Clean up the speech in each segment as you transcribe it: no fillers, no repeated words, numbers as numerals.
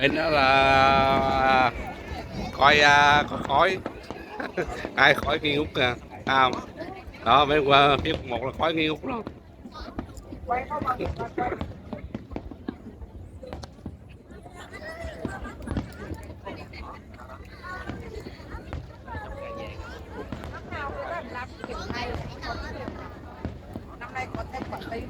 Bên đó là coi có khói hai khói nghi ngút nè, không đó bên qua phía một là khói nghi ngút luôn. Năm nay có thêm quả tim.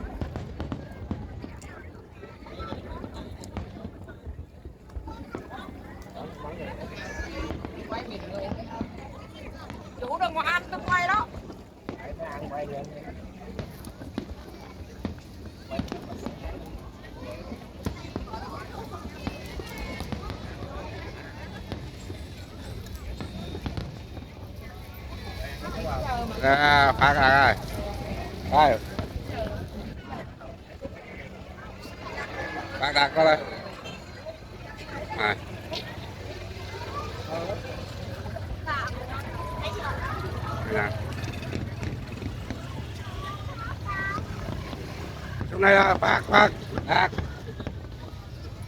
Chủ đừng có ăn tôi quay đó. Phát ra đây, phát đặt có đây này. Nè. Chỗ này là phát đạt. Rồi.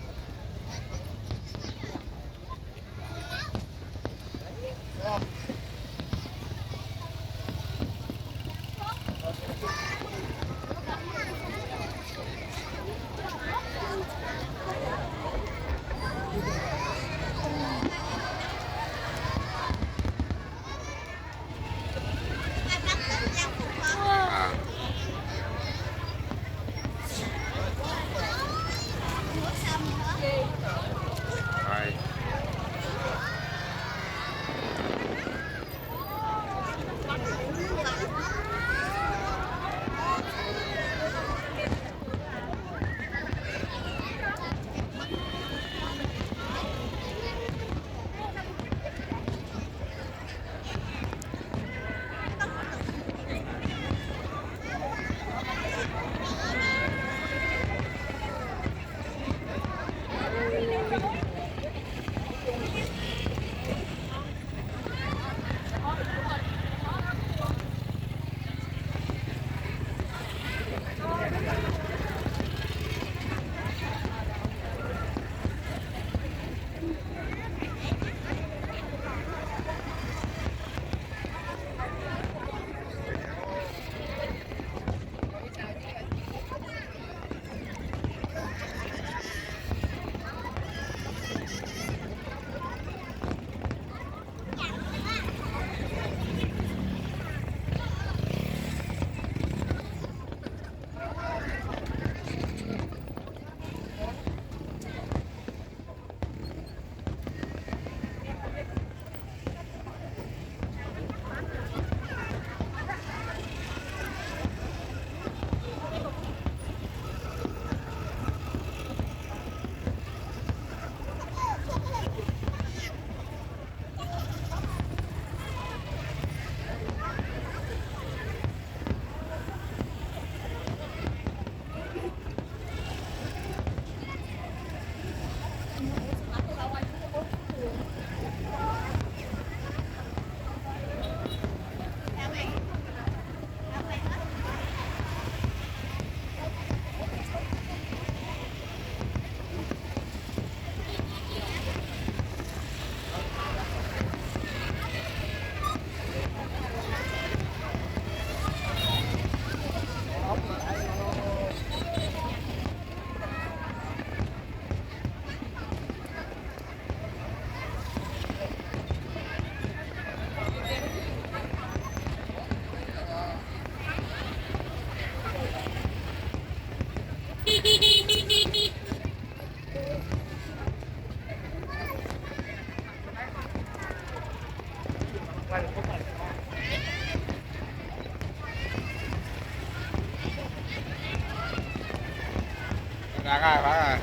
Đạt rồi, phải rồi.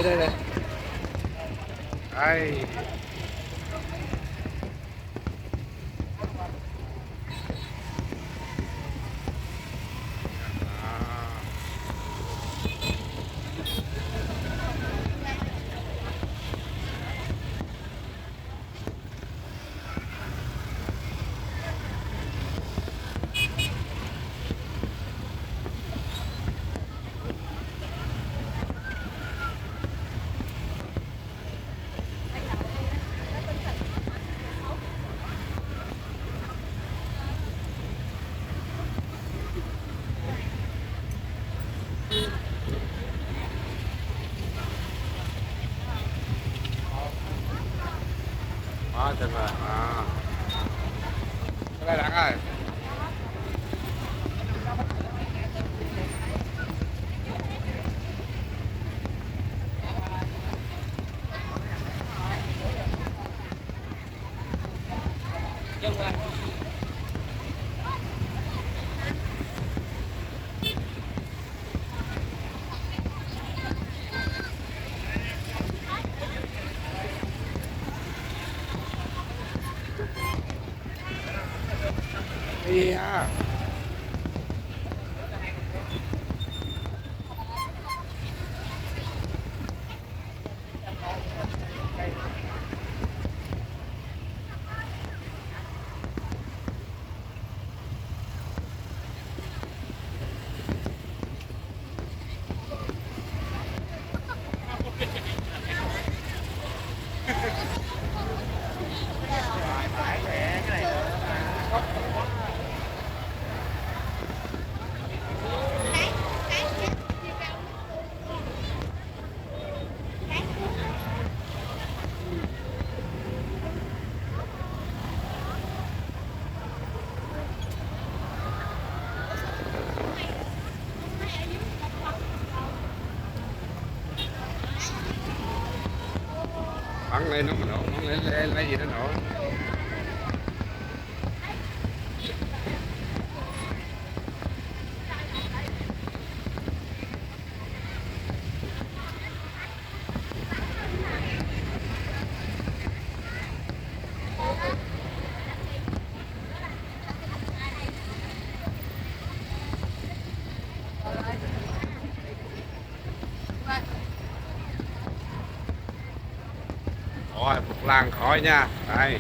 đây đây. Đó, được rồi. Cái này Đặng ơi. Yeah. Bắn lên nó mà nổ, bắn lên lấy gì nó nổ. Ôi, một làng khói nha. Đây.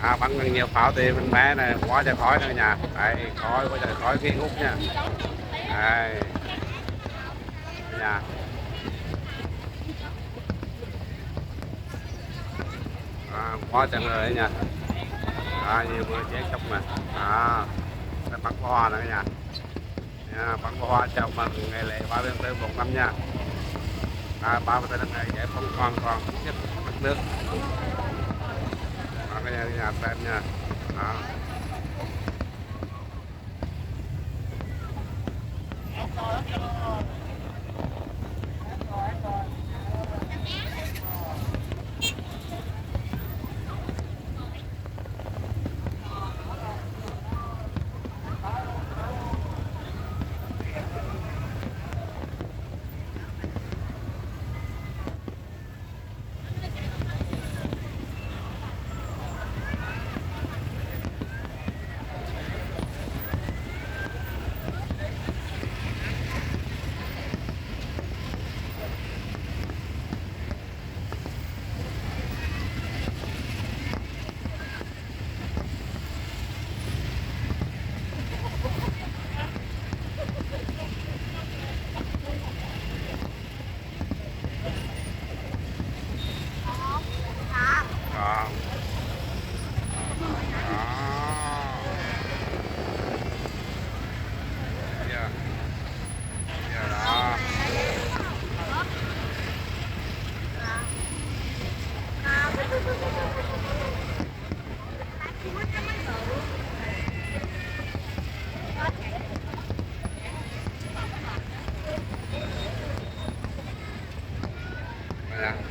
Bắn bằng nhiều pháo thì mình bé này quá trời khói nữa nha. Đây, khói quá trời khói nghi ngút nha. Đây. Nha. Quá trời người nha. Nhiều người chết trong mà. Bắn pháo hoa nữa nha. Bắn pháo hoa chào mừng ngày lễ 30/4/1 nha. 30 năm ngày giải phóng hoàn toàn nhất đất nước. Cái nhà xem nha.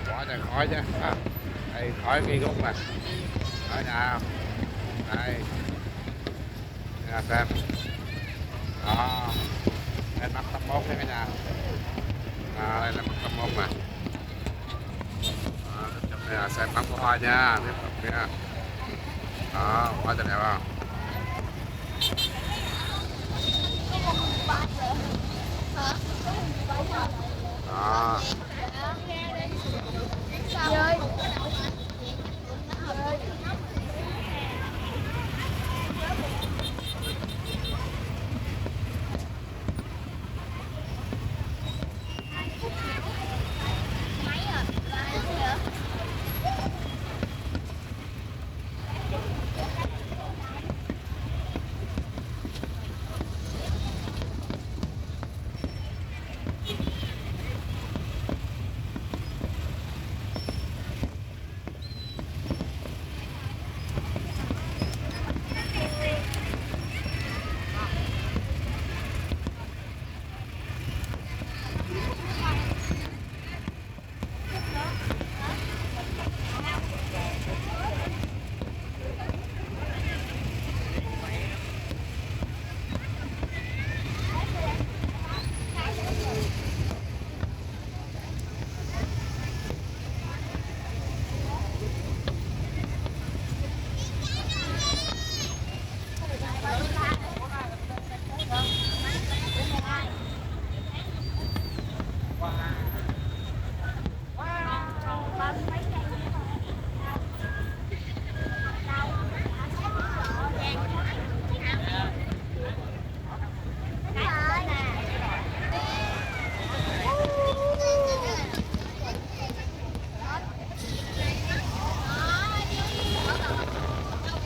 Quá trời khói chứ. Đây khói nghi ngút mà. Ở nhà không? Đây. Nhà xem. Đó. Đây 581 nha cả nhà. Đây là 581 mà. Nè, xem bắn pháo hoa nha, tiếp tục nha. Đó, quá trời đẹp không? Đó.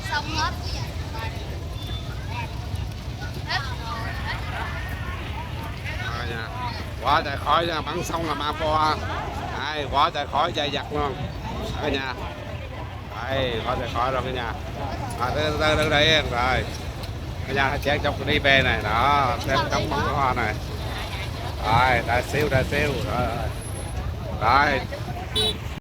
Xong hết. Rồi nha. Quá trời khói nha, bắn xong là mang pho. Đây, quá trời khói dày đặc luôn. Đây nha. Đây, quá trời khói rồi cái nhà. Từ đây rồi. Cái nhà chén chốc đi về này, đó, xem trong bắn pháo hoa này. Rồi, đã siêu. Rồi. Rồi.